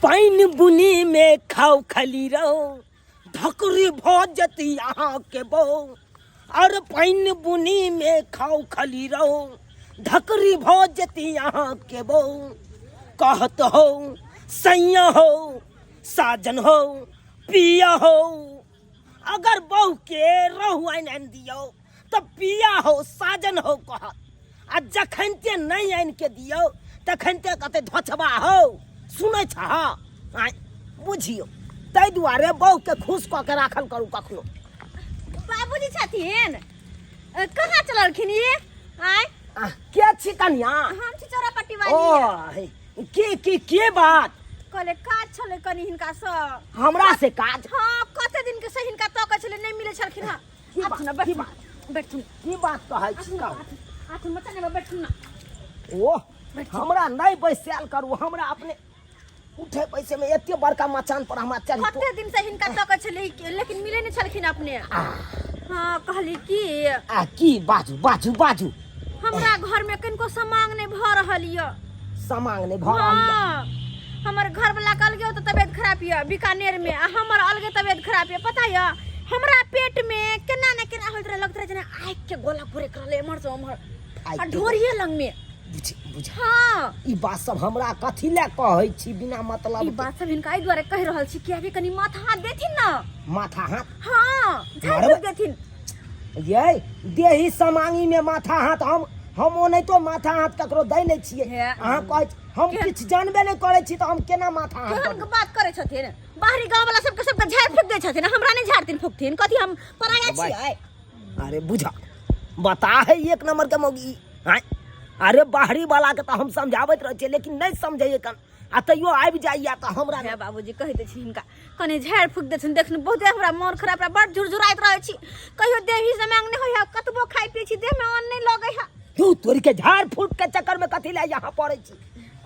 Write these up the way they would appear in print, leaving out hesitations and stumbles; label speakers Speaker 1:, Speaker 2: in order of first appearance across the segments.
Speaker 1: Pine बुनी में खाओ खली रहो धकरी भौजती यहाँ के बो और पाइन बुनी में खाओ खली रहो धकरी भौजती यहाँ के बो कहत हो सैया हो साजन हो पिया हो अगर बहू के रहु आन दियो तो पिया हो साजन हो कहत आ जखनते नहीं आन के दियो तखनते कहते धोछबा हो सुनै छ बुझियो ताहि दुआरे बहू के खुश कऽ के राखल करू कखनो।
Speaker 2: बाबूजी छथिन कहाँ चललखिन ये आय
Speaker 1: के छी कनिया
Speaker 2: हम छी चौरापट्टी वाली
Speaker 1: ओ के बात
Speaker 2: कहले काज छले कनी हिनका से
Speaker 1: हमरा से काज
Speaker 2: हां कते दिन के से हिनका तक छले नहीं मिले छलखिन हां आथु ना बैठू
Speaker 1: की बात कहै छी
Speaker 2: आथु मत ने बैठू ना
Speaker 1: ओ हमरा नहीं बैसल करू हमरा अपने उठे पैसे में एते बड़का मचान पर हमरा चढ़ी
Speaker 2: कते दिन से हिनका तक छले लेकिन मिले नहीं छलखिन अपने हां कहली की
Speaker 1: बाजू
Speaker 2: हमरा घर में कनको समांग नहीं भ रहल य
Speaker 1: समांग नहीं भ रहल य
Speaker 2: हमर घर वाला कल गयो तो तबियत खराब है बीकानेर में आ हमर अलगे तबियत खराब है पता है हमरा पेट में केना न केना होत रहे लगत रहे जना आइ के गोला पूरे करले हमर से हमर आ ढोरिए लंग में
Speaker 1: बुझ
Speaker 2: हां
Speaker 1: ई बात सब हमरा कथि ले कहै छी बिना मतलब
Speaker 2: ई बात सब हिनका ई द्वारे कह रहल छी कि अभी कनी माथा हाथ देथिन ना
Speaker 1: माथा हाथ
Speaker 2: हां झाड़ देथिन
Speaker 1: ये देही समांगी में माथा हाथ हम ओ नहीं तो माथा हाथ ककरो दै नहीं छिए अहाँ कहै हम किछ जानबे नहीं करे छी तो हम केना माथा हाथ
Speaker 2: केहन बात करे छथिन बाहरी गांव वाला सबके झाड़ फूक दे छथिन हमरा नहीं झाड़तिन फूकथिन कथि हम पराया छियै
Speaker 1: अरे बुझा बता है एक नंबर के मौगी हैं अरे बाहरी वाला के तो हम समझावत रह छिए लेकिन नहीं समझे कन आ तैयो आबि जाइया तो हमरा
Speaker 2: हे बाबूजी कहि दे छी हिनका कने झाड़ फूक देथिन देखन बहुत हमरा मन खराब बड़ झुरझुराइत रहै छी कहियो देही से मांग नहीं होय कतबो खाइ पी छी देह में अन्न नहीं लगै है
Speaker 1: तू तोरी के झाड़ फूक के चक्कर में कथि ले यहाँ पड़े छी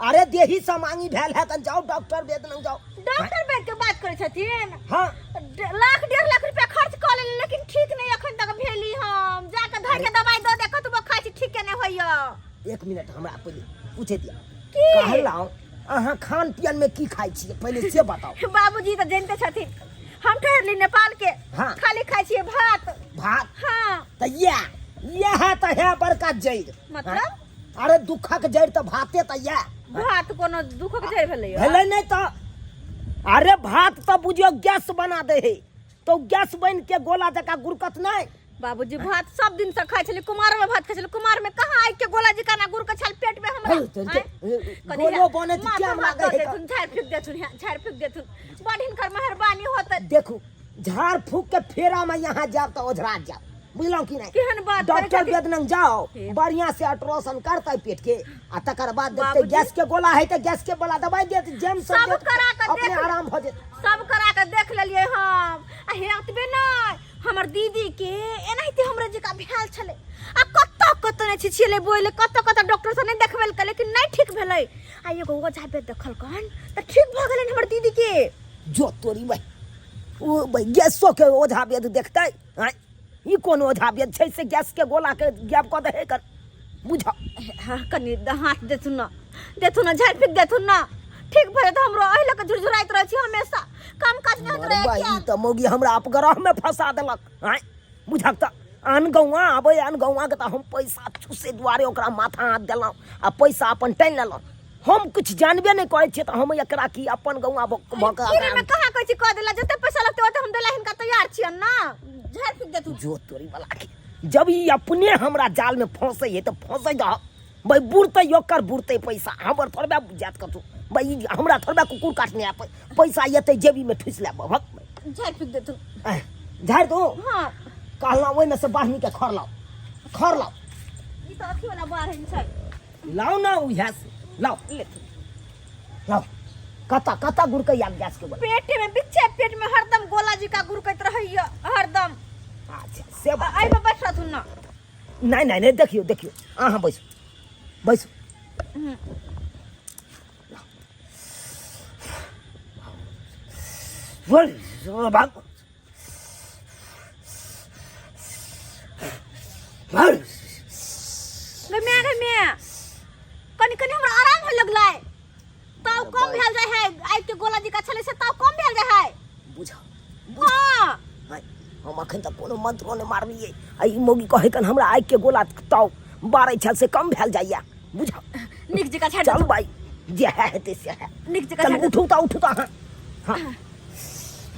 Speaker 1: अरे देही समांगी भेल है त जाओ डॉक्टर वेद लंग जाओ
Speaker 2: डॉक्टर वेद के बात करे छथिन
Speaker 1: हां
Speaker 2: लाख 1.5 लाख रुपया खर्च कर ले लेकिन ठीक नहीं अखन तक भेली हम जाके धर के दवाई दो दे कतबो खाइ छी ठीक के नहीं होइया 1
Speaker 1: मिनट हमरा पहले पूछे दिया कहलाओ अहाँ खान पियन में की खाइ छी पहले से बताओ
Speaker 2: बाबूजी तो जानते छथिन हम ठहरली नेपाल के खाली खाइ छी भात हां
Speaker 1: त यह तो है बड़का जड़
Speaker 2: मतलब
Speaker 1: अरे दुखक जड़ तो भाते त यह
Speaker 2: भात कोनो दुखक जड़ भेलै
Speaker 1: नहीं तो अरे भात तो बुझियो गैस बना दे है तो गैस बन के गोला जका गुरकत नहीं
Speaker 2: बाबूजी भात सब दिन से खाइ छले कुमार में भात खाइ छले कुमार में कहां आइ के गोला जका ना गुरक छल पेट में हमरा
Speaker 1: गोलो बने त क्या लागे है
Speaker 2: झाड़ फूक देथुन बड़ हिनकर मेहरबानी होत
Speaker 1: देखो झाड़ फूक के फेरा में यहां जाब तो ओझरा जाब बुझलो कि नहीं
Speaker 2: केहन बात
Speaker 1: डॉक्टर वेद लंग जाओ बढ़िया से अल्ट्रासाउंड करते पेट के आ तकर बाद देखते गैस के गोला है त गैस के गोला दवाई देत जेम
Speaker 2: सब करा के
Speaker 1: अपने आराम हो जेत
Speaker 2: सब करा के देख लेलिए हम आ हेतबे नहीं हमर दीदी के एनाहिते हमरा जका भेल छले आ कत नहीं छिले बोले कत डॉक्टर से नहीं देखबेल के लेकिन नहीं ठीक भेलै आ एगो ओझा पे देखल कन त ठीक भ गेलै हमर दीदी के
Speaker 1: जो तोरी भाई ओ भाई गैसो के ओझा वेद देखतै हैं ई कोन ओझा वेद छै से गैस के गोला के गैप क दे कर बुझा
Speaker 2: हां कनी हाथ देथुन ना झाड़ फिक देथुन ना ठीक भए त हमरो एहि लक झुरझुराइत रहै छी हमेशा काम काज नहीं होत रहे
Speaker 1: क्या त मौगी हमरा अपग्रह में फंसा देलक हैं बुझक त आन गौवा आबे आन गौवा के त हम पैसा चूसे दुआरे ओकरा माथा हाथ देलौ आ पैसा अपन टाइन लेलौ हम कुछ जानबे नहीं करे छी त हम एकरा की अपन गौवा भका
Speaker 2: फिर में कहां कहै छी क देला जते पैसा लगते ओते हम देला हिनका तैयार छी ना झाड़ फिक देथु
Speaker 1: जो तोरी वाला के जब ई अपने हमरा जाल में फंसे है त फंसे जा भाई बुरते योकर बुरते पैसा हमर थोड़बे बुझात कतु भाई हमरा थोड़बे कुकुर काटने आ पैसा येते जेबी में ठुस ले भक
Speaker 2: झाड़ फिक देथु
Speaker 1: झाड़ दो
Speaker 2: हां
Speaker 1: कहला ओइ में से बाहनी के खर लाओ
Speaker 2: ई त अथी वाला बाहर है छै
Speaker 1: लाओ ना उहा से लाओ लाओ कता गुड़ के याद गैस के
Speaker 2: पेट में बिच्छे पेट में हरदम गोला जी का गुरकत रहैया हरदम
Speaker 1: अच्छा से
Speaker 2: आई पे बैठ रहथुन ना
Speaker 1: नहीं देखियो अहाँ बैसो भाग कनी हमरा आराम हो लगलै तो कम भेल जाय है आइ के गोला कोनो मंत्रो ने मारलिए आ ई मौगी कहे कन हमरा आग के गोला ताव 12 छल से कम भेल जाइया बुझा
Speaker 2: निक जगह छाड़
Speaker 1: चल भाई जे है हेते से है
Speaker 2: निक जगह
Speaker 1: चल
Speaker 2: छाड़
Speaker 1: उठू ता हां हां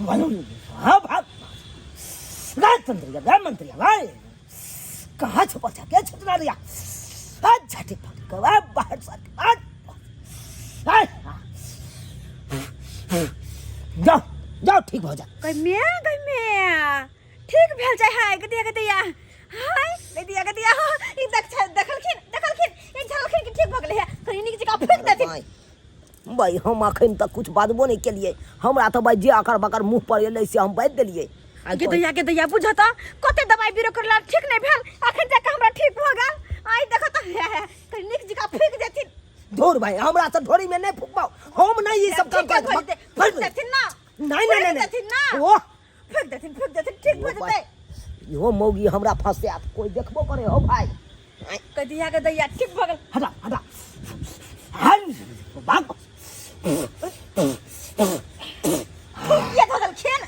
Speaker 1: मालूम हां भाग गाय मंत्री भाई कहाँ छुपा था क्या छुपना रिया आज झटे पड़ गया बाहर से आज जाओ जाओ ठीक हो जा
Speaker 2: गई ठीक भेल जाय हाय गदिया हाय गदिया ई देखलखिन एक झलखिन के ठीक भ गेलै है कहीं निक जगह फेंक देथिन
Speaker 1: भाई हम अखन तक कुछ बाजबो नहीं केलिए हमरा तो भाई जे आकर बकर मुंह पर एलै से हम बाज देलिए
Speaker 2: गदिया बुझा त कते दवाई बीरो करला ठीक नहीं भेल अखन जाके हमरा ठीक भ गेल आई देखो त कहीं निक जगह फेंक देथिन
Speaker 1: धोर भाई हमरा से ढोरी में नहीं फुकबाओ हम नहीं ये सब काम कर
Speaker 2: फेंक देथिन ना
Speaker 1: नहीं ओ
Speaker 2: फेंक देथिन ठीक भ जते
Speaker 1: यो मौगी हमरा फंसे आप कोई देखबो करे हो भाई
Speaker 2: गदिया ठीक भ गेल
Speaker 1: हटा हल भाग
Speaker 2: ये धल खेन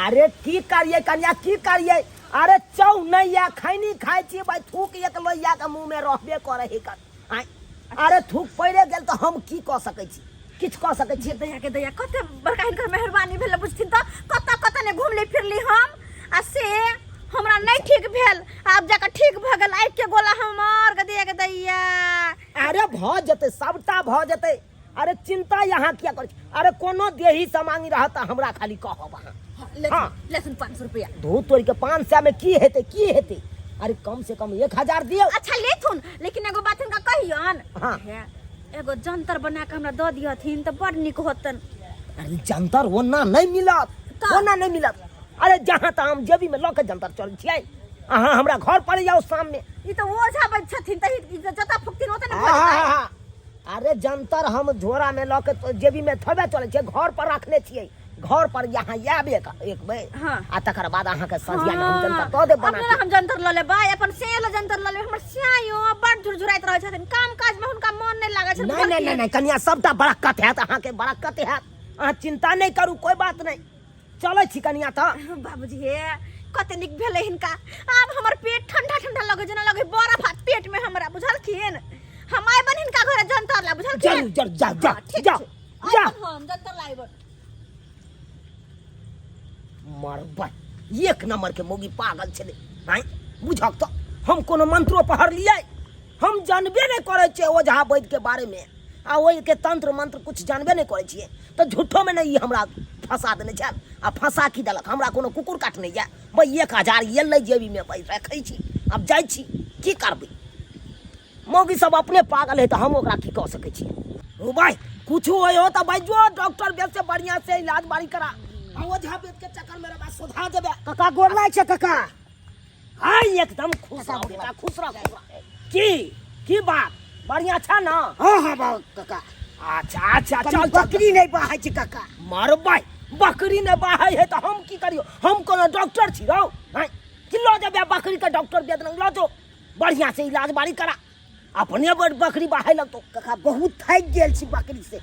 Speaker 1: अरे की करिए कन्या की करिए अरे चौ नहीं या खैनी खाई छी भाई थूक एक लोइया के मुंह में रहबे करे ही कर अरे थूक पड़े गेल तो हम की क सकै छी किछ क सकै छी
Speaker 2: गदिया कते बड़का हिनकर मेहरबानी भेल बुझथिन त कत ने घुमली फिरली हम आ से हमरा नहीं ठीक भेल आब जाके ठीक भ गेल आइ के गोला हमर गदिया
Speaker 1: अरे भ जते सबटा भ जते अरे चिंता यहाँ क्या कर अरे कोनो देही समांगी रहता हमरा खाली कहब अहाँ
Speaker 2: लेकिन 500 रुपया
Speaker 1: धू तोड़ के 500 में की हेते अरे कम से कम 1000 दियो
Speaker 2: अच्छा लेथुन लेकिन एगो बात इनका कहियन
Speaker 1: हां
Speaker 2: एगो जंतर बना के हमरा द दियथिन त बड़ निक होतन
Speaker 1: अरे जंतर ओना नहीं मिलत अरे जहां त हम जेबी में लके जंतर चल छियै अहाँ हमरा घर पर जाओ शाम में
Speaker 2: ई त ओझा बन छथिन त जता फुकतिन होतन न
Speaker 1: अरे जंतर हम झोरा में लके तो जेबी में थबे चले छियै घर पर रखने छियै घर पर यहाँ आबे एक बेर आ तकर बाद अहाँ के संधिया में हम जंतर द दे बना के
Speaker 2: हम जंतर ल ले भाई अपन सेल जंतर ल ले हमर सियायो बड़ झुरझुराइत रहै छथिन काम काज में हुनका मन नहीं लागै छै
Speaker 1: नहीं कन्या सबटा बरकत हैत अहाँ के बरकत हैत अहाँ चिंता नहीं करू कोई बात नहीं चलै छी कन्या त
Speaker 2: बाबूजी हे कते निक भेलै हिनका आब हमर पेट ठंडा लगे जना लगे बर्फ हाथ पेट में हमरा बुझलखिन हम आइ बन हिनका घरे जंतर ला बुझलखिन
Speaker 1: जा
Speaker 2: हम जंतर लाइब
Speaker 1: मरबा एक नंबर के मोगी पागल छले हैं बुझक तो हम कोनो मंत्रो पढ़ लिए हम जानबे नहीं करे छे ओझा वैद्य के बारे में आ ओइ के तंत्र मंत्र कुछ जानबे नहीं करे छिए तो झूठो में नहीं हमरा फंसा देने छ आ फंसा की देलक हमरा कोनो कुकुर काट नहीं जा भाई 1000 ये ले जेबी में भाई रखै छी अब जाय छी की करबे मोगी सब अपने पागल है तो हम ओकरा की कह सकै छी ओ भाई कुछ होयो तो भाई जो डॉक्टर बेस से बढ़िया से इलाज बारी करा ओझा बेद के चक्कर में रबा सुधा देबे काका गोर लाग छै काका हाय एकदम खुश रहो बेटा खुश रहो की बात बढ़िया छ ना
Speaker 3: हां बाबू काका
Speaker 1: अच्छा चल
Speaker 3: बकरी नहीं बाहै छै काका
Speaker 1: मारो भाई बकरी ने बाहै है तो हम की करियो हम कोनो डॉक्टर छी रहो हैं कि लो देबे बकरी के डॉक्टर बेद लग लो तो बढ़िया से इलाज बारी करा अपने बकरी बाहै लगतो
Speaker 3: काका बहुत थक गेल छी बकरी से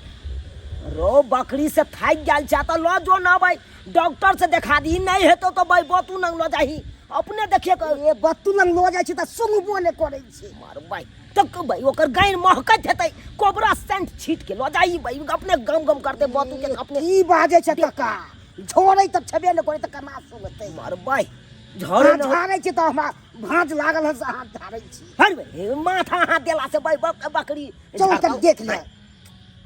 Speaker 1: रो बकरी से थक गेल छ त लो जो ना भाई डॉक्टर से देखा दी नहीं हेतो तो भाई बतू नंग लो जाही अपने देखिए
Speaker 3: ए बत्तू लंग लो जाय छी त सुंगबो ने करे छी
Speaker 1: मार भाई तक भाई ओकर गाइन महकत हेतै कोबरा सेंट छीट के लो जाही भाई अपने गम करते बतू के अपने
Speaker 3: ई बाजे छ काका छोड़ै त छबे ने करे त कना सुगतै
Speaker 1: मार भाई झरे न
Speaker 3: झाड़ै छी त हमरा भांज लागल है से हाथ झाड़ै छी
Speaker 1: हर भाई माथा हाथ देला से भाई बकरी
Speaker 3: चल त देख ले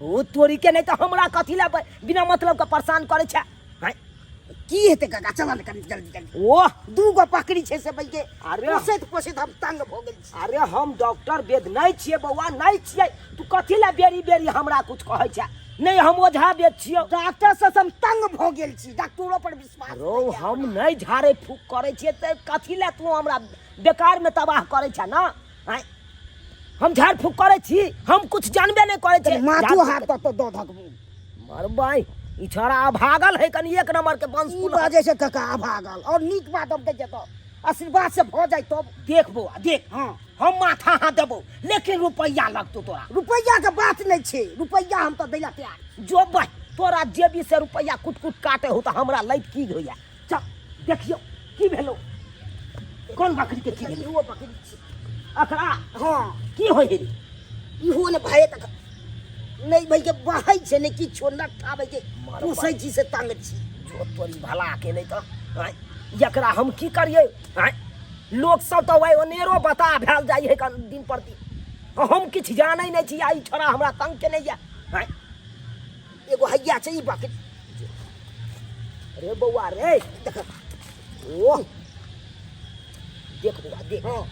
Speaker 1: ओ तोरी के नहीं तो हमरा कथी ला बिना मतलब का परेशान करे छ
Speaker 3: की हेते काका चल न कनी जल्दी
Speaker 1: ओ
Speaker 3: दूगो बकरी छै से भाई के
Speaker 1: अरे
Speaker 3: पोसैत हम तंग भ गेल छी
Speaker 1: अरे हम डॉक्टर वेद नहीं छिए बौआ नहीं छिए तू कथी ला बेरी हमरा कुछ कहै छ नहीं हम ओझा वेद छियो
Speaker 3: डॉक्टर से हम तंग भ गेल छी डॉक्टरो पर विश्वास
Speaker 1: रो हम नहीं झाड़े फूक करे छिए त कथी ला तू हमरा बेकार में तबाह करे छ ना हम झाड़ फूक करे छी हम कुछ जानबे नहीं करे छी
Speaker 3: माथो हाथ तो दो धकबू
Speaker 1: मर भाई ई छोरा अभागल है कनी एक नंबर के वंश
Speaker 3: कुल बाजे से काका अभागल और नीक बात हम कह जेतो आशीर्वाद से भ जाय तो
Speaker 1: देखबो देख
Speaker 3: हां
Speaker 1: हम माथा हाथ देबो लेकिन रुपया लगतो तोरा
Speaker 3: रुपया के बात नहीं छे रुपया हम तो दैला तैयार
Speaker 1: जो भाई तोरा जेबी से रुपया कुट काटे हो तो हमरा लैत की होया चल देखियो की भेलो कोन बकरी के की भेलो
Speaker 3: वो बकरी छी
Speaker 1: अकरा
Speaker 3: हाँ
Speaker 1: की होय रे
Speaker 3: इहो ने भाई तक नहीं भाई के बहाई छे ने किछो न ठाबे के
Speaker 1: मारो
Speaker 3: पूछै छी से तंग छी
Speaker 1: जो तोरी भला के नहीं तो एकरा हम की करिए लोग सब तो वही ओनेरो बता भेल जाइ है दिन प्रति हम किछ जानै नहीं छी आई छोरा हमरा तंग के नहीं है
Speaker 3: एगो हैया छै ई बकरी
Speaker 1: अरे बौआ रे
Speaker 3: देख
Speaker 1: ओ देख बौआ देख
Speaker 3: हाँ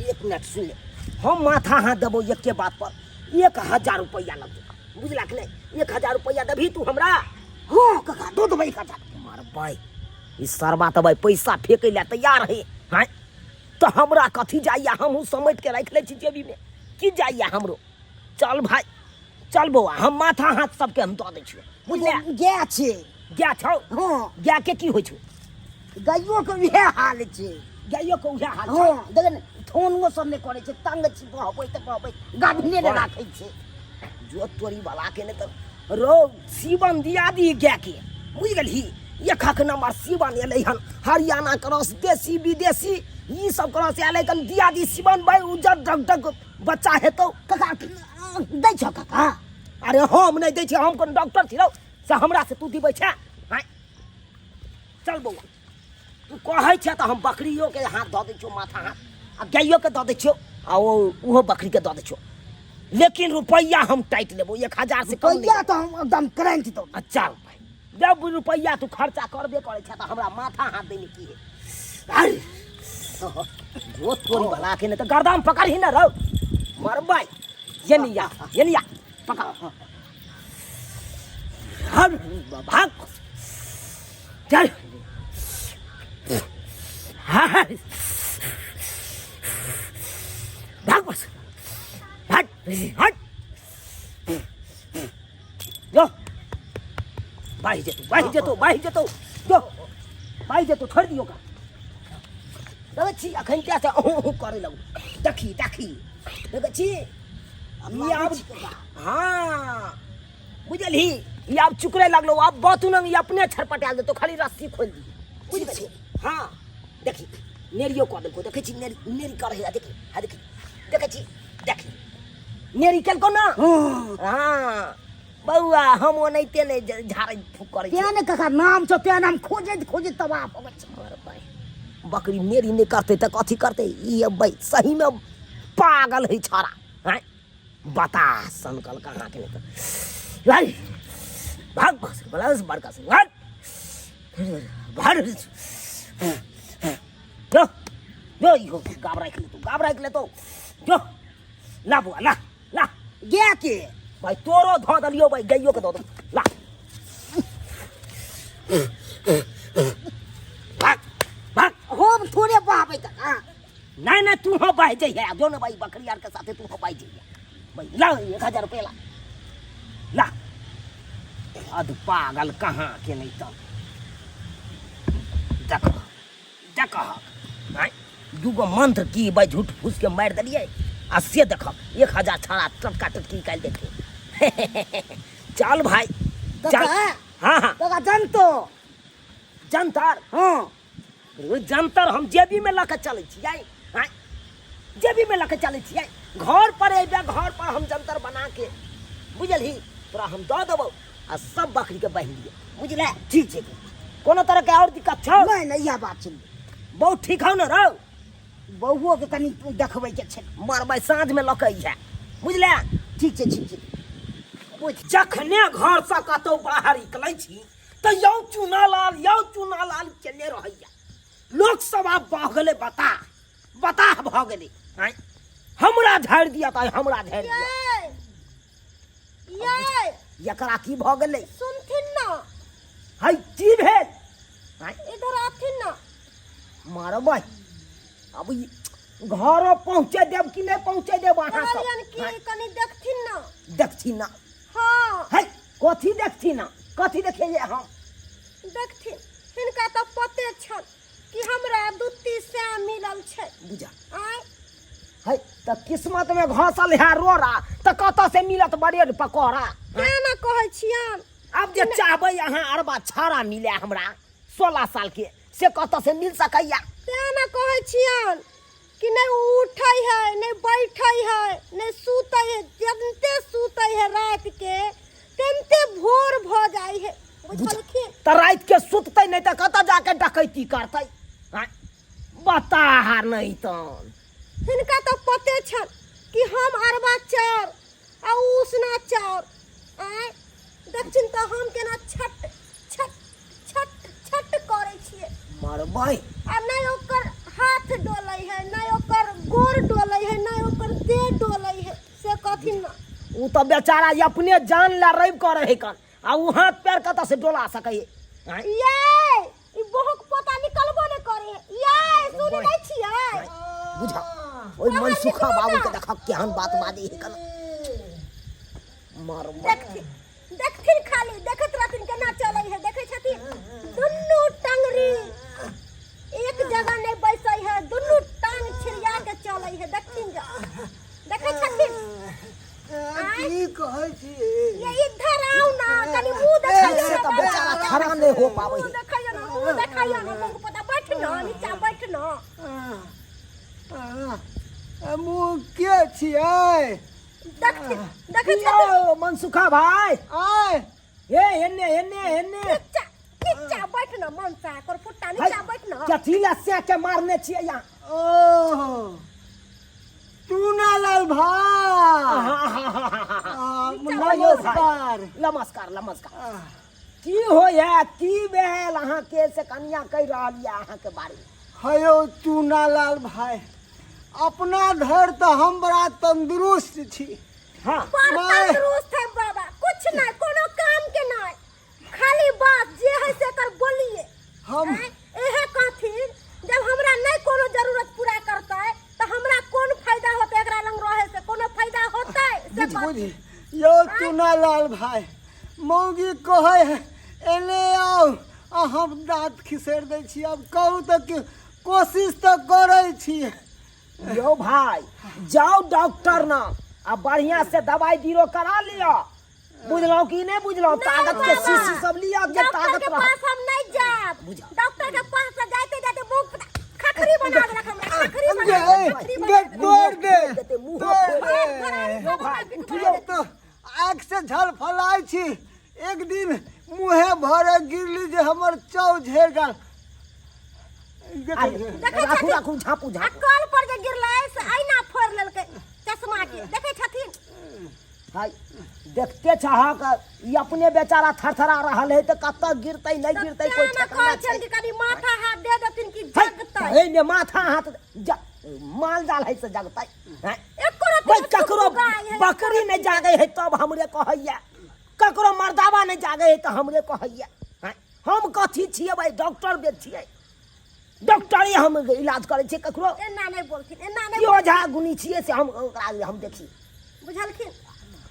Speaker 3: एक मिनट सुन ले
Speaker 1: हम माथा हाथ देबो एक के बात पर 1000 रुपया लगतो बुझला कि नहीं 1000 रुपया देबी तू हमरा
Speaker 3: हाँ काका दो भाई काका
Speaker 1: मार भाई ई सरबा तो भाई पैसा फेंके ला तैयार है हैं तो हमरा कथी जाइया हमहू समेट के रख ले छी जेबी में की जाइया हमरो चल भाई चल बौआ हम माथा हाथ सबके हम दऽ दै छियो बुझले
Speaker 3: गाय छै
Speaker 1: गाय छौ
Speaker 3: हाँ
Speaker 1: गाय के की होइ छौ
Speaker 3: गाइयो के उहे हाल छै
Speaker 1: गाइयो के उहे हाल छौ
Speaker 3: हाँ देख ने थोनो सब ने करे छै तंग छी बहबै त बहबै गाभिने ने राखै छै
Speaker 1: जो तोरी वाला के ने तो रो सीवन दिया दी गाय के बुझ गेलही एक नंबर सीवन एलै हन हरियाणा क्रॉस देसी विदेशी ई सब क्रॉस एलै कन दिया दी सीवन भाई उजर डग डग बच्चा हेतौ
Speaker 3: काका दै छ काका
Speaker 1: अरे हम नहीं दै छी हम कोन डॉक्टर छी रौ से हमरा से तू दिबै छै हैं चल बौआ तू कहै छै तऽ हम बकरियो के हाथ दऽ दै छियो माथा हाथ आ गाइयो के दऽ दै छियो आ ओहो बकरी के दऽ दै छियो लेकिन रुपया हम टाइट लेबो 1000 से कम
Speaker 3: रुपया तो हम एकदम करंट दो
Speaker 1: अच्छा भाई जब रुपया तू खर्चा करबे करे छै तऽ हमरा माथा हाथ देने की है अरे जो तोरी भला के ने तो गर्दाम पकड़ ही ना रहो मरबाई ये नहीं या पकड़ हम भाग चल भाग बस हट हट जो बाही जेतो जो बाही जेतो छोड़ दियो का देखे छी अखन क्या से करे लगू देखी देखे छी ये अब हाँ बुझलही ये अब चुकरे लगलो अब बातू न अपने छरपटाल दे तो खाली रस्सी खोल दी बुझ गए हाँ देखी नेरियो कह देलको देखे छी नेरी करे है देखी हाँ देखे छी देखी नेरी केलको ना हाँ बउआ हम ओनैते नहीं झाड़ फूक करे
Speaker 3: क्या ने काका नाम छ त्या नाम खोजे तबाह हो गए
Speaker 1: अरे भाई बकरी नेरी नहीं करते तो कथी करते ये भाई सही में पागल है छोरा हैं बता सनकल कहाँ के नहीं भाई भाग बस बड़ा से बड़का से भाग जो जो यो गाबरा ले तो जो ला बुआ ला
Speaker 3: गया के
Speaker 1: भाई तोरो धो दलियो भाई गइयो के दो ला भाग
Speaker 3: हम थोड़े बहाबै काका
Speaker 1: नहीं तू हो बाह जाइए जो ना भाई बकरी यार के साथे तू हो बाह जाइए भाई ला 1000 रुपया ला अध पागल कहाँ के नहीं तो देख दूगो मंत्र की भाई झूठ फूस के मार दिलिए आ से देख 1000 छाड़ा टटका टटकी निकाल देते चल भाई चल हाँ
Speaker 3: काका जनतो
Speaker 1: जंतर
Speaker 3: हाँ
Speaker 1: जंतर हम जेबी में लके चले छियै जेबी में लके चले छियै घर पर अबे घर पर हम जंतर बना के बुझलही तोरा हम दऽ देबौ आ सब बकरी के बांध दिए बुझले ठीक छै कोनो तरह के और दिक्कत छौ
Speaker 3: नहीं यह बात छै
Speaker 1: बहुत ठीक हौ न रौ
Speaker 3: बउओ के कनी देखबै के छै
Speaker 1: मरबै साँझ में लके है बुझले
Speaker 3: ठीक छै
Speaker 1: बुझ जखने घर से कतौ बाहर निकलै छी तऽ यौ चूना लाल चले रहैया लोक सब आब बह गेलै बता भऽ गेलै हमरा झाड़ि दिया तऽ हमरा झाड़ि दिया
Speaker 2: ये
Speaker 1: एकरा की भऽ गेलै
Speaker 2: सुनथिन ना
Speaker 1: है की भेल
Speaker 2: इधर आथिन ना
Speaker 1: मारबै अब घर पहुँचे देब कि नहीं पहुँचे देब अहाँ
Speaker 2: कहलियन
Speaker 1: सब
Speaker 2: कि कनी देखथिन ना
Speaker 1: देखथिन ना
Speaker 2: हाँ
Speaker 1: है कथी देखथिन ना कथी देखिए हम
Speaker 2: देखथिन हिनका तो पते छन कि हमरा दुत्ती से मिलल छै
Speaker 1: बुझा
Speaker 2: आय
Speaker 1: है त किस्मत में घसल है रोरा त कतऽ से मिलत बड़े पकौड़ा
Speaker 2: क्या ना कहै छियन
Speaker 1: अब जे चाहबै अहाँ अरबा छाड़ा मिले हमरा 16 साल के से कत से मिल सकैया।
Speaker 2: तें ना कहै छियन कि नहीं उठै है नहीं बैठै है नहीं सुतै है, जमते सुतै है रात के तेमते भोर भ जाई है। बुझलखिन
Speaker 1: त रात के सुततै नहीं त कत जाके डकैती करतै। हाँ? बता नहीं तन
Speaker 2: हिनका तो पते छन कि हम अरबा चाउर आ उसना चाउर आय देखिन त हम केना छट छट छट छट करै छियै।
Speaker 1: मरबै
Speaker 2: आ नहीं ओकर हाथ डोलै है नहीं ओकर गोर डोलै है नहीं ओकर देह डोलै है से कथिन ना।
Speaker 1: उ तो बेचारा ये अपने जान ला रैब करे है कन आ उ हाथ पैर कत से डोला सकै है। हाँ?
Speaker 2: ये ई बहुक पता निकलबो ने करे है। ये सुनि नै छियै
Speaker 1: बुझा ओइ मनसुखा बाबू के देखा केहन बात बाजी है कन मरबै।
Speaker 2: देखथिन खाली देखत रहथिन केना चलै है देखै छथिन दुन्नू टंगरी एक जगह नहीं बैसै है दुन्नू टांग छिड़िया के चलै है देखथिन जा देखै छथिन।
Speaker 3: की कहै छी
Speaker 2: ये इधर आओ ना कनी मुंह देखै
Speaker 1: से तो बेचारा खड़ा नहीं हो पाबै है।
Speaker 2: देखै ना मुंह देखै ना मुंह पता बैठ ना नीचा बैठ ना।
Speaker 3: मुँह के छियै
Speaker 2: देखथिन देखै छथिन
Speaker 1: यो मनसुखा भाई
Speaker 3: आय
Speaker 1: ए एन्ने एन्ने एन्ने
Speaker 2: नीचा नीचा बैठ ना मनसा कर फुट्टा नीचा बैठ ना।
Speaker 1: कथीला से के मारने छियै यहाँ।
Speaker 3: ओ चूनालाल भाई नमस्कार
Speaker 1: नमस्कार नमस्कार। की होया की भेल अहाँ के से कनिया कह रहल या अहाँ के बारे में।
Speaker 3: हयो चूनालाल भाई अपना घर तो हम बड़ा तंदुरुस्त छी।
Speaker 1: हाँ
Speaker 2: पर तंदुरुस्त है बाबा कुछ ना कोनो काम के ना खाली बात जे है से कर बोलिए।
Speaker 3: हम
Speaker 2: एहे कहथिन जब हमरा नहीं कोनो जरूरत पूरा करता है तो हमरा कौन फायदा होते एकरा लंग रहे से कोनो फायदा होता है से
Speaker 3: बुझी यो चूनालाल भाई मौगी कहे है एने आओ आ हम दांत खिसेड़ दै छी। अब कहू तो कोशिश तो करै छी।
Speaker 1: यो भाई जाओ डॉक्टर ना अब बढ़िया से दवाई बीरो करा लियो। बुझलो कि नहीं बुझलो ताकत के शीशी सब लिया के
Speaker 2: डॉक्टर
Speaker 1: ताकत
Speaker 2: के
Speaker 1: रह।
Speaker 2: पास हम नहीं जाब।
Speaker 1: बुझा।
Speaker 2: डॉक्टर के पास से जाते जाते मुंह खखरी बना दे हमरा खखरी बना दे
Speaker 3: तोड़ दे
Speaker 1: देते मुंह
Speaker 3: तोड़
Speaker 1: फोड़।
Speaker 3: दे। उठियो तो आँख से झल फलाई छी। एक दिन मुँहे भरे गिरली जे हमर चौ झेर गल।
Speaker 1: राखू राखू झापू
Speaker 2: आ
Speaker 1: झापू।
Speaker 2: कल पर जे गिरलै से आईना फोड़ लेलकै चश्मा के देखै छथिन।
Speaker 1: हाय देखते चाहा का ये अपने बेचारा थरथरा रहल है तो कत गिरतै नहीं गिरतै कोई ठिकाना छै।
Speaker 2: कि कनी माथा हाथ दे देथिन कि जगतै
Speaker 1: ए ने माथा हाथ माल जाल है से जगतै। हैं?
Speaker 2: एको रति
Speaker 1: कोई ककरो बकरी नहीं जागे है तब हमरे कहैया ककरो मर्दावा नहीं जागे है तो हमरे कहैया। हैं? हम कथी छियै भाई डॉक्टर बे छियै डॉक्टरे हम इलाज करे छियै ककरो
Speaker 2: एना नहीं बोलथिन एना नहीं
Speaker 1: की ओझा गुनी छियै से हम ओकरा हम देखी
Speaker 2: बुझलखिन।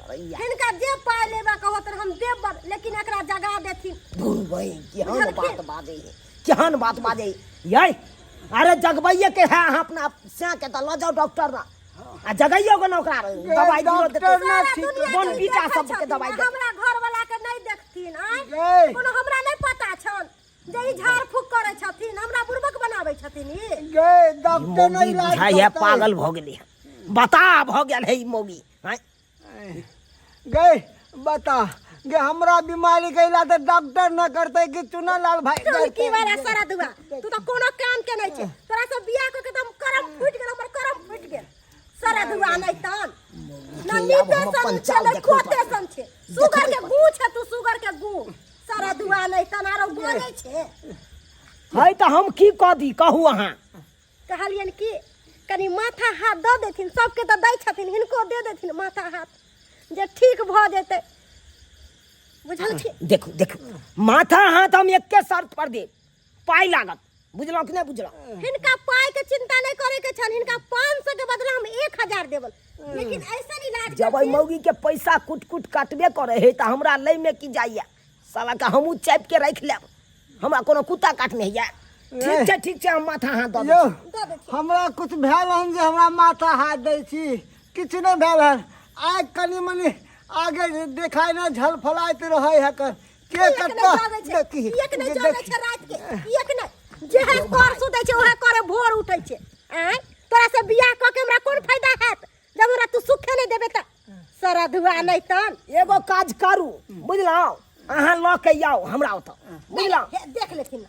Speaker 1: करैया।
Speaker 2: हिनका जे पाइ लेबा कहत हम देब लेकिन एकरा जगा देथिन।
Speaker 1: धुर भाई केहन
Speaker 2: बुझलखिन।
Speaker 1: बात बाजे है केहन बात बाजे है। अरे जगबैये के है अहाँ अपना से के त ल जाओ डॉक्टर ना आ जगैयो को ओकरा दवाई दियो देते
Speaker 3: डॉक्टर ना
Speaker 2: सारा
Speaker 3: ठीक
Speaker 2: दुनिया
Speaker 1: बोन
Speaker 2: के
Speaker 1: बीटा
Speaker 2: देखै
Speaker 1: सब के
Speaker 2: छथिन,
Speaker 1: दवाई दे।
Speaker 2: हमरा घर वाला के नहीं देखथिन
Speaker 3: गै।
Speaker 2: कोनो हमरा नहीं पता छन जे ई झाड़ फूक करे छथिन हमरा बुर्बक बनाबै छथिन ई।
Speaker 3: गए डॉक्टर ने
Speaker 1: मोगी
Speaker 3: इलाज
Speaker 1: बुझाई है
Speaker 3: करतै।
Speaker 1: पागल भ गेली है बता भ गेल है ई मोगी। हैं?
Speaker 3: गए बता गे हमरा बीमारी के इलाज तो डॉक्टर न करते कि चूनालाल भाई
Speaker 2: टोलकी वाला सारा दुआ तू तो कोनो काम के नहीं छे तोरा से बियाह के एकदम करम फूट गेल हमर करम फूट गेल सारा दुआ नहीं तन ना
Speaker 1: अब
Speaker 2: नीते
Speaker 1: हम
Speaker 2: सन
Speaker 1: पंचाल
Speaker 2: छे
Speaker 1: देखो
Speaker 2: खोते सन छे सुगर के गू छे तू सुगर के गू सारा दुआ नहीं तन आरो बोले छे।
Speaker 1: है तो हम की कह दी कहू अहाँ
Speaker 2: कहलियन कि कनी माथा हाथ दे देथिन सबके तो दै छथिन हिनको दे देथिन माथा हाथ जे ठीक भ जेते बुझलखिन।
Speaker 1: देखो देखो माथा हाथ हम एक के शर्त पर दे पाई लागत बुझलो कि नहीं बुझलो।
Speaker 2: हिनका पाई के चिंता नहीं करे के छन हिनका 500 के बदला हम 1000 देबल लेकिन ऐसा इलाज
Speaker 1: जब आई मौगी के पैसा कुट कुट काटबे करे है तो हमरा लय में की जाइया साला का हमू चाप के रख लेब हमरा कोनो कुत्ता काटने है ठीक छै हम माथा हाथ दऽ
Speaker 3: यो
Speaker 1: देब।
Speaker 3: हमरा कुछ भेल हन जे हमरा माथा हाथ दै छी किछ नहीं भेल हन आइ कनी मनी आगे देखाय ना झलफलाइत रहे है कर के
Speaker 2: एक
Speaker 3: कत
Speaker 2: नहीं जागे छै,
Speaker 3: देखी
Speaker 2: एक नहीं जागे छै रात के, एक नहीं जेहे कर सुतै छै ओहे करे भोर उठै छै। हैं तोरा से बियाह क के हमरा कोन फायदा हैत जब हमरा तू सुखे नहीं देबे त सरधुआ नहीं तन।
Speaker 1: एगो काज करू बुझलौ, अहाँ लऽ के आओ हमरा ओतऽ बुझलौ।
Speaker 2: देख लेथिन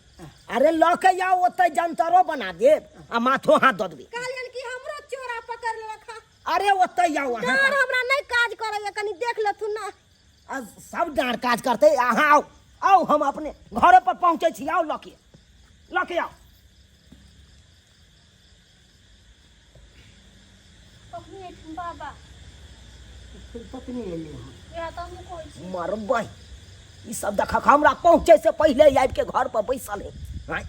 Speaker 1: अरे लऽ के आओ ओतऽ जंतरो बना देब आ माथो हाथ दऽ देबै।
Speaker 2: कहलियन कि हमरो चोरा पकड़ लेलखा।
Speaker 1: अरे ओतऽ आओ अहाँ,
Speaker 2: डाँर हमरा नहीं काज करैया, कनी देख लेथुन ना।
Speaker 1: सब डाँर काज करते। अहाँ आओ आओ, हम अपने घरे पर पहुँचे छी। आओ लऽ के आओ।
Speaker 2: बाबा
Speaker 3: पत्नी एली
Speaker 2: या त हम कोइ छी
Speaker 1: मरबै ई सब देख हमरा पहुँचे से पहले आबि के घर पर बैसल है। हैं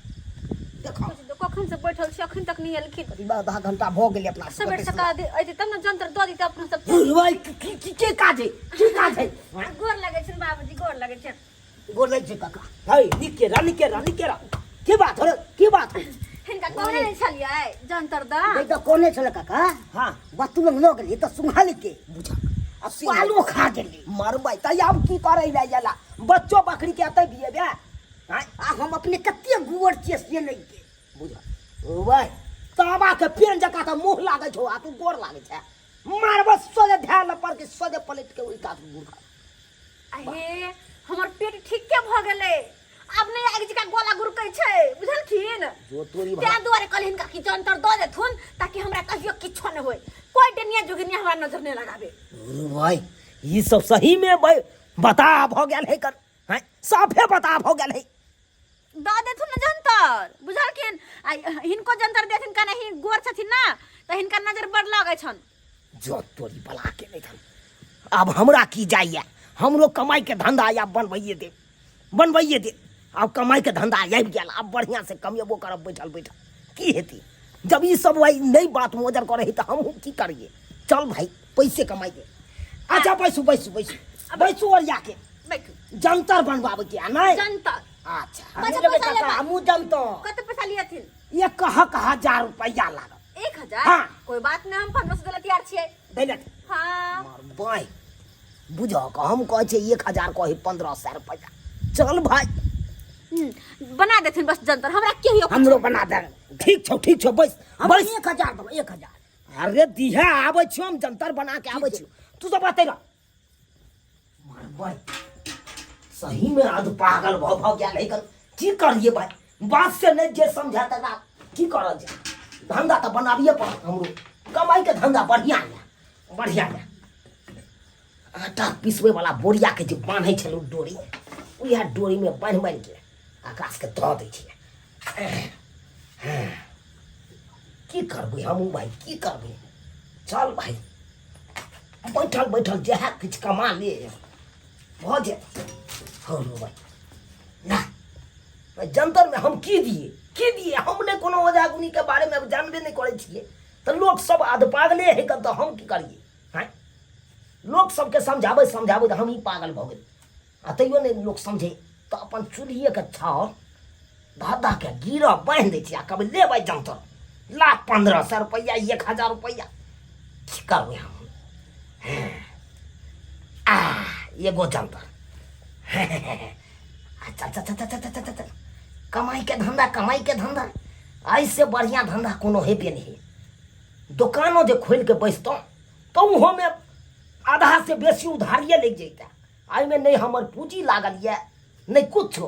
Speaker 1: देखो
Speaker 2: कखन से बैठल छी, अखन तक नहीं एलखिन।
Speaker 1: करीब आधा घंटा भऽ गेलै अपना
Speaker 2: सबेर सका दे अइते तब न जंतर द दी त अपना सब
Speaker 1: बुझबै की काज है, की काज है।
Speaker 2: गोर लगै छन बाबूजी, गोर लगै छन।
Speaker 1: गोर लगै छै काका। है निकेरा की बात हो, की बात हो।
Speaker 2: हिनका कहने नहीं छलियै जंतर द
Speaker 3: देख तो कोने छले काका।
Speaker 1: हाँ
Speaker 3: बतू लग लो गेली तो सुंघाली के
Speaker 1: बुझा अब पालो खा गेली। मरबै त अब की करे ले जाला, बच्चो बकरी के अतै दिए बे। हैं
Speaker 3: आ हम अपने कत्ते गुवर छियै से नहीं के
Speaker 1: बुझा ओबै ताबा के पेन जका त मुंह लागै छौ आ तू गोर लागै छै। मारबस सोजे ध्यान पर के सोजे पलट के उल्टा मुर्गा।
Speaker 2: अहे हमर पेट ठीक के भ गेलै, अब नहीं आगे जका गोला गुरकै छै बुझलखिन।
Speaker 1: जो तोरी
Speaker 2: त्या दुआरे कहलिन का कि जंतर द देथुन ताकि हमरा कहियो किछो न होय, कोई डनिया जोगिनिया हमरा नजर नहीं लगाबे।
Speaker 1: भाई ये सब सही में भाई बता भ गेल है कर। हैं साफे बता भ गेल है।
Speaker 2: द देथुन न जंतर बुझलखिन। आ हिनको जंतर देथिन का नहीं गोर छथिन ना त हिनका नजर बड़ लागै छन।
Speaker 1: जो तोरी बला के नहीं थन। अब हमरा की जाइए, हमरो कमाई के धंधा या बनबैये दे। अब कमाई के धंधा आबि गेल, अब बढ़िया से कमेबो करब बैठल की हेती। जब ये सब भाई नई बात मोजर करे तो हम की करिए। चल भाई पैसे कमाई दे। अच्छा बैसू और जाके
Speaker 2: बैठू
Speaker 1: जंतर बनवाबे के नहीं।
Speaker 2: जंतर
Speaker 1: अच्छा
Speaker 2: पैसा लेबा।
Speaker 1: हमू जंतर
Speaker 2: कते पैसा लियथिन?
Speaker 1: 1000 रुपया लागल।
Speaker 2: 1000
Speaker 1: हाँ।
Speaker 2: कोई बात नहीं, हम 1500 देला तैयार छियै।
Speaker 1: दैले
Speaker 2: हां
Speaker 1: भाई बुझो हम कहे छे 1000 कहे 1500 रुपया। चल भाई
Speaker 2: बना देथिन बस जंतर, हमरा केहियो
Speaker 1: हमरो बना दे। ठीक छौ बस
Speaker 3: हम
Speaker 1: बस
Speaker 3: 1000 दो 1000।
Speaker 1: अरे दिहा आबै छियो, हम जंतर बना के आबै छियो। तू सब बाते रह। मार भाई सही में आज पागल भ गेल है। की करिए भाई, बात से नहीं जे समझा तक की करल जाए। धंधा तो बनाबिए पर हमरो कमाई के धंधा बढ़िया है। आटा पिसवे वाला बोरिया के जो बांधे छलू डोरी, उह डोरी में बांध के आकाश के दऽ दै छियै। की करबै हमू भाई, की करबै। चल भाई बैठल जहाँ किछु कमा ले भ जाए। हो भाई ना जंतर में हम की दिए हमने कोनो ओझागुनी के बारे में जानबे नहीं करे छिए। तो लोग सब आध पागले है तो हम की करिए। हैं लोग सबके समझाबे तो हम ही पागल भ गेल। आ तैयो नहीं लोग समझे तो अपन चूल्हिए के छाओ धा के गिरह बांध दै छियै। कभी लेबै जंतर ला 1500 रुपया 1000 रुपया की करबै हम। एगो जंतर चल कमाई के धंधा ऐसे बढ़िया धंधा कोनो हेबे नहीं। दुकानो जो खोल के बैसतो तो उहो में आधा से बेसी उधारिये लग जैता। आई में नहीं हमर पूंजी लागल ये नहीं कुछ,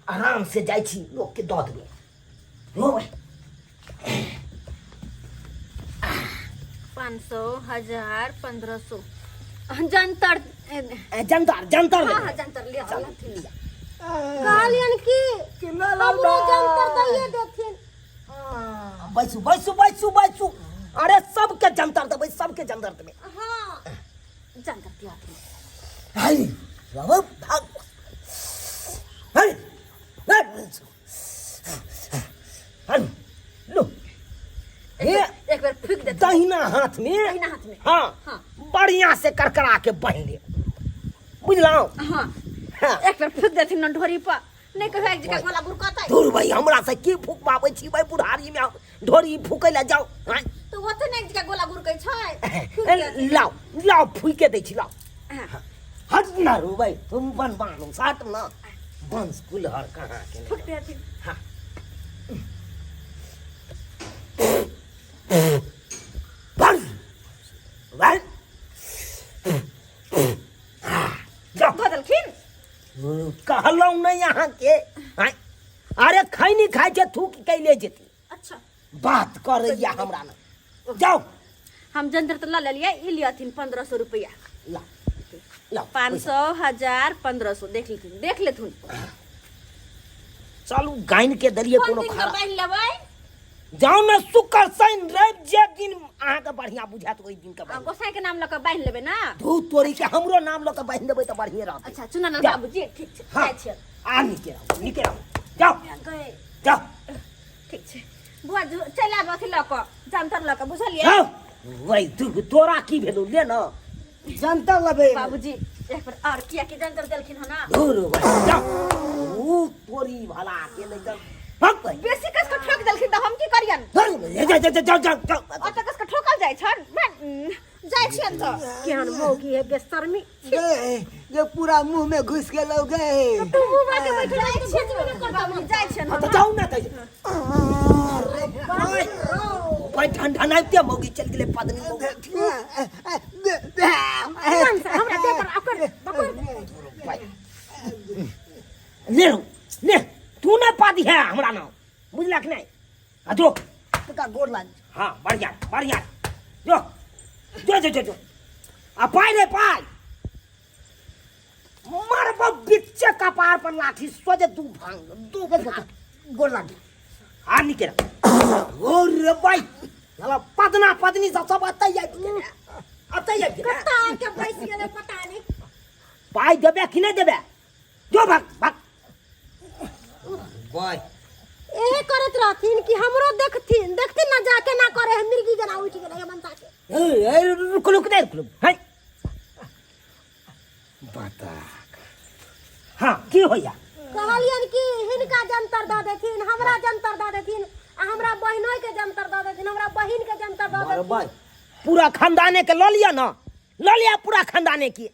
Speaker 1: आराम से जाई छी लोग के दऽ देबै। हो भाई
Speaker 2: 500 1000 1500 जंतर
Speaker 1: जंतर
Speaker 2: हां जंतर ले चलथिन। कहलियन कि
Speaker 3: किना
Speaker 2: हमरो जंतर दैए देथिन।
Speaker 1: बैसू। अरे सबके जंतर देबै, सबके जंतर देबै।
Speaker 2: हां जंतर दियथिन।
Speaker 1: हाय बाबू भाग। हाय लो
Speaker 2: एक बार फूक दे
Speaker 1: दाहिना हाथ में हाँ बढ़िया से करकरा के बांध ले बुझलौ।
Speaker 2: हां एक बार फूक देथिन न ढोरी पर, नहीं कहे एक जगह गोला गुरकतै।
Speaker 1: दूर भाई हमरा से की फूकबाबै छी भाई, बुढ़ारी में ढोरी फूकै ले जाओ।
Speaker 2: तो ओते नहीं एक जगह गोला गुरकै छै।
Speaker 1: लाओ फूके दै छी लाओ। हट ना रो भाई तुम बन बानो साट ना बंस कुलहर कहाँ के
Speaker 2: फुट पे थी
Speaker 1: हाँ बन बन जाओ
Speaker 2: बदलखिन
Speaker 1: कहलौ नहीं यहाँ के हाँ? अरे खैनी खाई छे थूक कैले जेती
Speaker 2: अच्छा
Speaker 1: बात कर रही हमरा ना जाओ
Speaker 2: हम जंतर तो ला लिया ई लियाथिन 1500 रुपया
Speaker 1: ला ला
Speaker 2: 500 1000 1500 देख लेथुन
Speaker 1: चलू गाइन के दरिए
Speaker 2: कौन
Speaker 1: कोनो
Speaker 2: दिन
Speaker 1: खरा
Speaker 2: बाइन लेबै
Speaker 1: जाओ ना शुक्र शनि रवि जे दिन अहाँ के बढ़िया बुझात ओई दिन के
Speaker 2: आ
Speaker 1: बाइन
Speaker 2: गोसाई के नाम लके बाइन लेबै ना
Speaker 1: धू तोरी के हमरो नाम ल के बाइन देबै त बढ़िया रहत
Speaker 2: अच्छा सुना ना
Speaker 1: जा।
Speaker 2: बाबूजी ठीक छै
Speaker 1: हाँ।
Speaker 2: जाय छियै
Speaker 1: आ निके रहो जाओ
Speaker 2: गए
Speaker 1: जाओ
Speaker 2: ठीक छै बुआ चल आब अथी लके जंतर लके बुझलियै
Speaker 1: जाओ वही तोरा की भेलौ ले ना जनता लबे
Speaker 2: बाबूजी एक बार और किया कि जंतर देलखिन हो ना
Speaker 1: दूर जाओ ऊ तोरी भला के ले जा भग भाई
Speaker 2: बेसी कस के ठोक देलखिन त हम की करियन
Speaker 1: जाओ
Speaker 2: अत कस के ठोकल जाय छन जाय छियन त केहन मौगी है बेशर्मी
Speaker 3: ये पूरा मुंह में घुस गेलो गे
Speaker 2: तू मुंह के बैठ जाय छियन न करता हम जाय छियन
Speaker 1: तो जाओ ना त भाई ठंडा नहीं ते मौगी चल गेले पत्नी मौगी
Speaker 2: हमरा दे पर अकर बकर
Speaker 1: ले ले तू ने पादी है हमरा नाम बुझला कि नहीं आ जो
Speaker 3: का गोर लाग
Speaker 1: हाँ बढ़िया बढ़िया जो जो जो जो जो आ पाई रे पाई मारब बिच्चे कपार पर लाठी सोजे तू भांग दू गोर लागी आ निके ओ रे भाई चला पदना पत्नी सब अतै आइ
Speaker 2: कत्ता के पैस गेले पता नहीं
Speaker 1: पाई देबे कि नहीं देबे जो भाग भाग भाई
Speaker 2: एहे करत रहथिन कि हमरो देखथिन ना जाके ना करे मिर्गी जना उठ गेले मनता के
Speaker 1: रुक दे है बता हाँ की होया
Speaker 2: कहलियन कि हिनका जंतर द देथिन हमरा जंतर द देथिन आ हमरा बहिनोई के जंतर द देथिन हमरा बहिन के जंतर द
Speaker 1: अरे
Speaker 2: देथिन
Speaker 1: भाई पूरा खानदाने के लो लिया ना लो लिया पूरा खानदाने की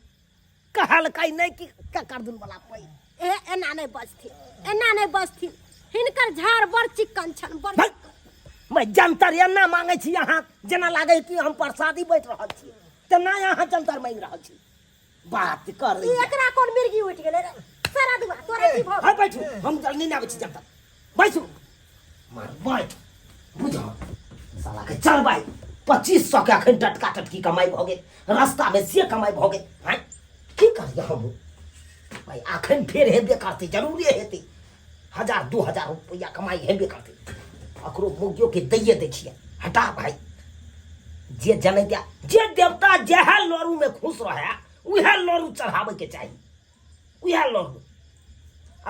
Speaker 1: कहल कई नहीं कि का कर दून वाला पई
Speaker 2: एना नहीं बचथिन हिनकर झाड़ बड़ चिक्कन छन बड़
Speaker 1: भाई मैं जंतर एना मांगे छी यहाँ जना लागे कि हम प्रसादी बैठ रहल छी त ना यहाँ जंतर मांग रहल छी बात कर रही है
Speaker 2: एकरा कोन मिर्गी उठ गेले रे सारा दुआ तोरे की भौ
Speaker 1: हां बैठू हम जल्दी ना आबै छी जंतर बैठू मार भाई बुझा साला के चल भाई 2500 के अखन टटका टटकी कमाई भ गेल रास्ता में से कमाई भ गेल हैं की करिए हम भाई अखन फेर हेबे करते जरूरी हेते 1000-2000 रुपया कमाई हेबे करते अकरो मुगियो के दैये दे छिए हटा भाई जे जने क्या जे देवता जेहा लोरू में खुश रहे उहे लोरू चढ़ावे के चाहिए उहे लोरू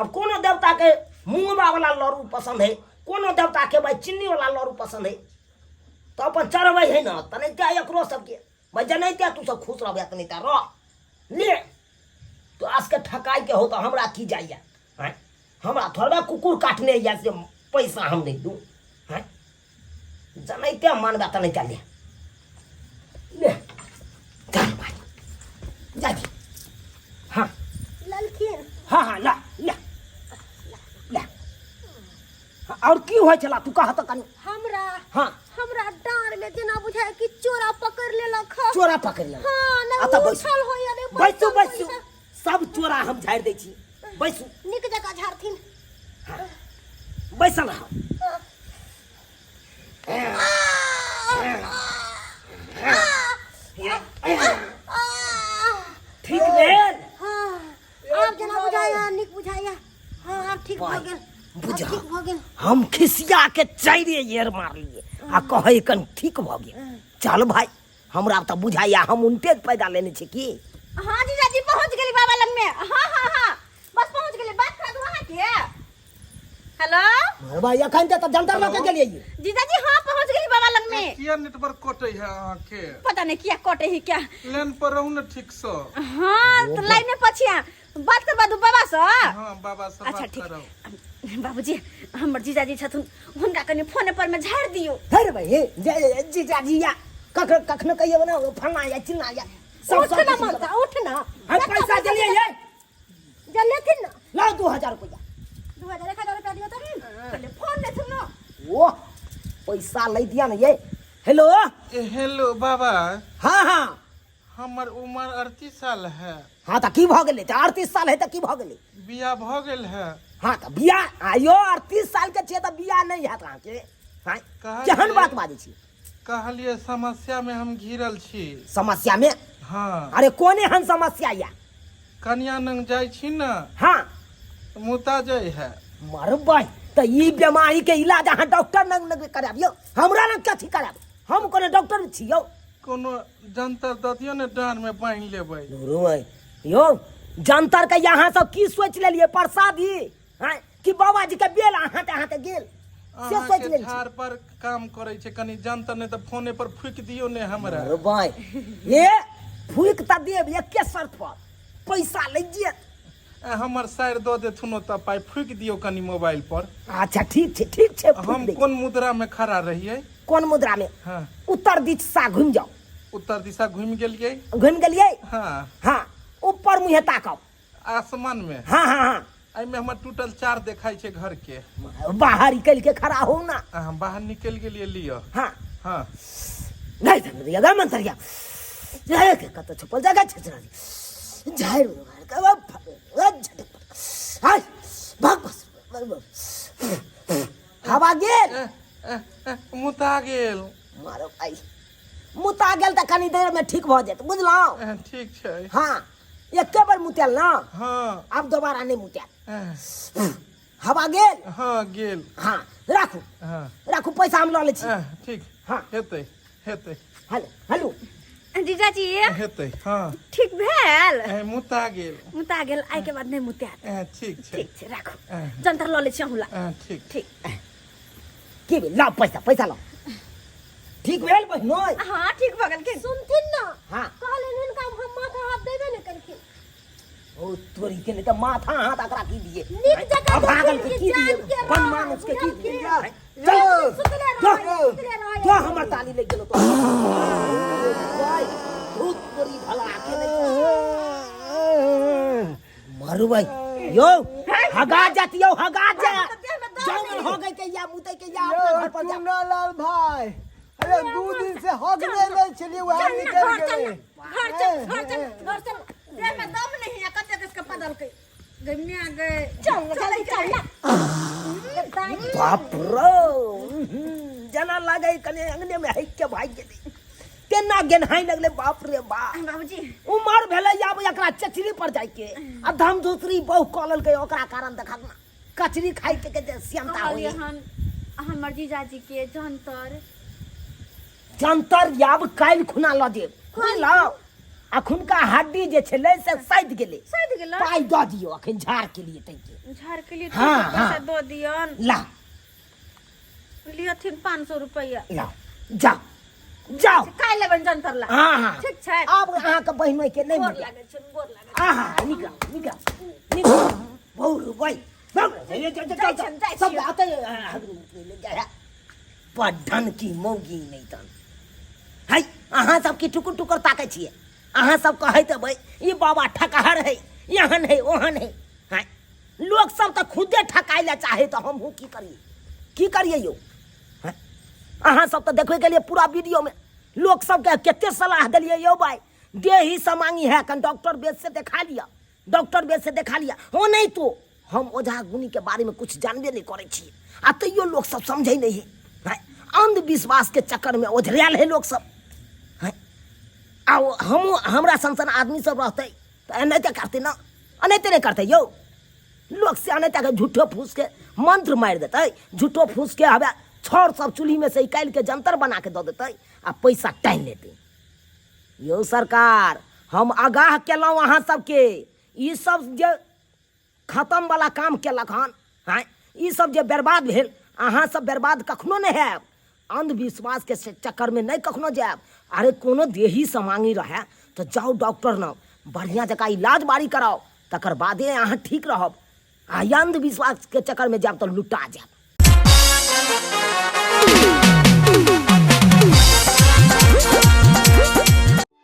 Speaker 1: अब कोनो देवता के मुंगवा वाला लोरू पसंद है कोनो देवता के भाई चिन्नी वाला लोरू पसंद है तो अपन चढ़बै है ना तने क्या एकरो सबके भाई जने क्या तू सब खुश रहबे तने ता रह ले तो आज के ठकाई के हो तो हमरा की जाइए हैं हमरा थोड़ा कुकुर काटने या से पैसा हम नहीं दूं हैं जने क्या मानबा तने चल ले चल भाई जा हाँ
Speaker 2: ललखिन
Speaker 1: हाँ हाँ ला ला ला और की होय छला तू कहा तो कनी
Speaker 2: हमरा डार में जना बुझाय कि चोरा पकड़ लेलक
Speaker 1: चोरा पकड़ ले
Speaker 2: हां ना
Speaker 1: आता
Speaker 2: उछल होय रे
Speaker 1: बैसू सब चोरा हम झाड़ दै छी बैसू
Speaker 2: निक जगह झाड़थिन
Speaker 1: बैसल रह ठीक भेल
Speaker 2: अब जना बुझाया निक बुझाया हां अब ठीक भ गेल
Speaker 1: बुझा
Speaker 2: ठीक भ गेल
Speaker 1: हम खिसिया के चाइरे येर मार लिए आ कहे कन ठीक भ गेल चल भाई हमरा त बुझाइया हम उनटे पैदा लेने छी की
Speaker 2: हां जीजाजी पहुंच गेली बाबा लग में हां बस पहुंच गेली बात कर दो हां के हेलो
Speaker 1: भाई अखन त जंतर लगे गेलिए
Speaker 2: जीजाजी हां पहुंच गेली बाबा लग में
Speaker 4: किया नेटवर्क कटे है अहाँ के
Speaker 2: पता नहीं क्या कटे ही क्या
Speaker 4: लाइन पर रहू न ठीक से
Speaker 2: हां तो लाइन में पछिया बात कर बादू बाबा से
Speaker 4: हां बाबा से
Speaker 2: अच्छा
Speaker 4: बात करो
Speaker 2: ठीक बाबूजी हमर जीजाजी छथुन हुनका कनी फोन पर में झाड़ दियो
Speaker 1: अरे भाई जीजाजी या कखनो कहियो ना फलना या चिन्ना या सब
Speaker 2: उठ ना ममता उठ ना
Speaker 1: है पैसा जलिए ये
Speaker 2: जल्दी थी ना
Speaker 1: लाओ 2000 रुपया
Speaker 2: 2000 रुपया दियो तो पहले फोन ले सुनो
Speaker 1: वो पैसा ले दिया ना ये हेलो
Speaker 4: हेलो बाबा
Speaker 1: हाँ हाँ
Speaker 4: हमर उम्र 38 साल है
Speaker 1: हाँ तो की भ गेलै 38 साल है तो की भ गेलै
Speaker 4: बिया भ गेल है
Speaker 1: हाँ तो बिया आयो 38 साल के छे तो बिया नहीं है कहाँ के हाँ
Speaker 4: कहाँ
Speaker 1: केहन
Speaker 4: के?
Speaker 1: बात बाजै छी
Speaker 4: कहलिए समस्या में हम घिरल छी
Speaker 1: समस्या में
Speaker 4: हाँ
Speaker 1: अरे कोने हन समस्या या
Speaker 4: कन्या नंग जाय छी न
Speaker 1: हाँ
Speaker 4: मुता जाय है
Speaker 1: मरबै तो ई बीमारी के इलाज अहाँ डॉक्टर नंग कराबियो हमरा नंग कथी कराब हम कोनो डॉक्टर छियौ
Speaker 4: कोनो जंतर दतियो ने डांड में बांध लेबै
Speaker 1: रोय यो जंतर के यहाँ सब की सोच लेलिए प्रसादी हैं कि बाबा जी के बेल अहाँ के गेल से सोच
Speaker 4: अहाँ के
Speaker 1: लेलिए
Speaker 4: ठार पर काम करे छै कनी जंतर ने त फोने पर फूक दियो ने हमरा
Speaker 1: अरे भाई ये फूक त देब एके शर्त पर पैसा ले जे
Speaker 4: हमर साइर दो देथुन त पाई फूक दियो कनी मोबाइल पर
Speaker 1: अच्छा ठीक छै
Speaker 4: हम कोन मुद्रा में खड़ा रहिए
Speaker 1: कौन मुद्रा में
Speaker 4: हाँ
Speaker 1: उत्तर दिशा घूम जाओ
Speaker 4: उत्तर दिशा घूम गेलिए
Speaker 1: घूम गेलिए
Speaker 4: हाँ
Speaker 1: हाँ ऊपर मुँह ताकब
Speaker 4: आसमान में
Speaker 1: हाँ हाँ हाँ
Speaker 4: एमे हमर टूटल 4 देखाई छै घर के
Speaker 1: बाहर निकल के खड़ा हो ना
Speaker 4: हम बाहर निकल गेलिए लियो
Speaker 1: हाँ
Speaker 4: हाँ
Speaker 1: नहीं धन दिया गा मंतरिया जाए के कत छुपल जगह छचरा जाए के झटक हाय भाग बस हवा गेल
Speaker 4: मुता गेल
Speaker 1: मारो भाई मुता गेल त कनी देर में ठीक भ जात बुझलौ
Speaker 4: ठीक छै
Speaker 1: हाँ एके बार मुतेल ना
Speaker 4: हाँ
Speaker 1: अब दोबारा नहीं मुतेल हवा गेल
Speaker 4: हाँ गेल
Speaker 1: हाँ राखू
Speaker 4: हाँ
Speaker 1: राखू पैसा हम ल ले छी
Speaker 4: ठीक
Speaker 1: हाँ
Speaker 4: हेतै हेतै
Speaker 1: हेलो हेलो
Speaker 2: जीजाजी
Speaker 4: हेतै हाँ
Speaker 2: ठीक भेल
Speaker 4: मुता गेल
Speaker 2: मुता गेल आइ के बाद नहीं मुता
Speaker 4: ठीक छै
Speaker 2: ठीक छै राखू जंतर ल ले छी अहुला
Speaker 4: ठीक
Speaker 2: ठीक
Speaker 1: की भेल लाओ पैसा लाओ ठीक भेल बहिनोय
Speaker 2: हाँ ठीक भ गेल के सुनथिन ना
Speaker 1: हाँ
Speaker 2: कहले इनका हम माथा हाथ देबे न करखिन
Speaker 1: ओ तोरी के नहीं तो माथा हाथ अकरा की दिए
Speaker 2: नीक जगह
Speaker 1: अब भागल के की दिए बन मानुस के की दिए चल
Speaker 2: सुतले रहो
Speaker 1: जो हमर ताली ले गेलो तो भाई भूत तोरी भला के मारू भाई यो हगा जातियो हगा जा जान हो गई के या मुते के या अपना घर पर जा
Speaker 3: चुनालाल भाई अरे 2 दिन से हगने नहीं चलिए वहां निकल गए
Speaker 2: घर चल देह में दम नहीं है कते किसके पदल के गमिया गए चल
Speaker 1: बाप रो जना लगे कने अंगने में है के भाई गेली केना गेनहाई लगले बाप रे बाप
Speaker 2: बाबूजी
Speaker 1: उमर भेले आब एकरा चचरी पर जाय के आ धम दूसरी बहु कॉलल के ओकरा कारण देखब ना कचरी खाई के श्यामता होई
Speaker 2: हमर जीजाजी के
Speaker 1: जंतर याब काल खुना ल देब बुझलौ अखुनका हड्डी जे छले से सैद गेले पाई द दियो अखन झाड़ के लिए तै के
Speaker 2: झाड़ के लिए
Speaker 1: हाँ,
Speaker 2: पैसा
Speaker 1: हाँ।
Speaker 2: दो दियन
Speaker 1: ला
Speaker 2: लियथिन 500 रुपया
Speaker 1: ला जाओ
Speaker 2: काई लेबन जंतर ला
Speaker 1: हाँ हाँ
Speaker 2: ठीक छै
Speaker 1: अब अहाँ के बहिनो के नहीं
Speaker 2: गोर
Speaker 1: मिले
Speaker 2: लागे छै गोर लागे
Speaker 1: आहा निकल बहु भाई सब आते पढ़न की मौगी नहीं तन है अहाँ सब की टुकुर टुकुर ताकै छियै अहाँ सब कहै त भाई ई बाबा ठकहर है यहन है ओहन है हैं लोग सब तो खुदे ठकाई ले चाहे तो हम की करिए यो हैं अहाँ सब तो देखबे के लिए पूरा वीडियो में लोग सब के केते सलाह देलिए यो भाई देही समांगी है कन डॉक्टर वेद से देखा लिया हो नहीं तो हम ओझा गुनी के बारे में कुछ जानबे नहीं करे छी आ तैयो लोग सब समझे नहीं है अंधविश्वास के चक्कर में ओझरायल है लोग सब हैं आ हम हमरा संसन आदमी सब रहते तो एनाहिते करते ना अनैते नहीं करते यो लोग से अनैते के झूठो फूस के मंत्र मार देते झूठो फूस के हवे छौर सब चूल्ही में से निकाल के जंतर बना के दे देते आ पैसा टाइन लेते यो सरकार हम आगाह केलौं अहाँ सबके ई सब जे खत्म वाला काम केलक हन हैं ई सब जे बर्बाद भेल अहाँ सब बर्बाद कखनो नहीं हैब अंधविश्वास के चक्कर में नहीं कखनो जायब अरे कोनो देही समांगी रहे तो जाओ डॉक्टर न बढ़िया जगह इलाज बारी कराओ तकर बादे अहाँ ठीक रहब आ अंधविश्वास के चक्कर में जाब तो लुटा जाब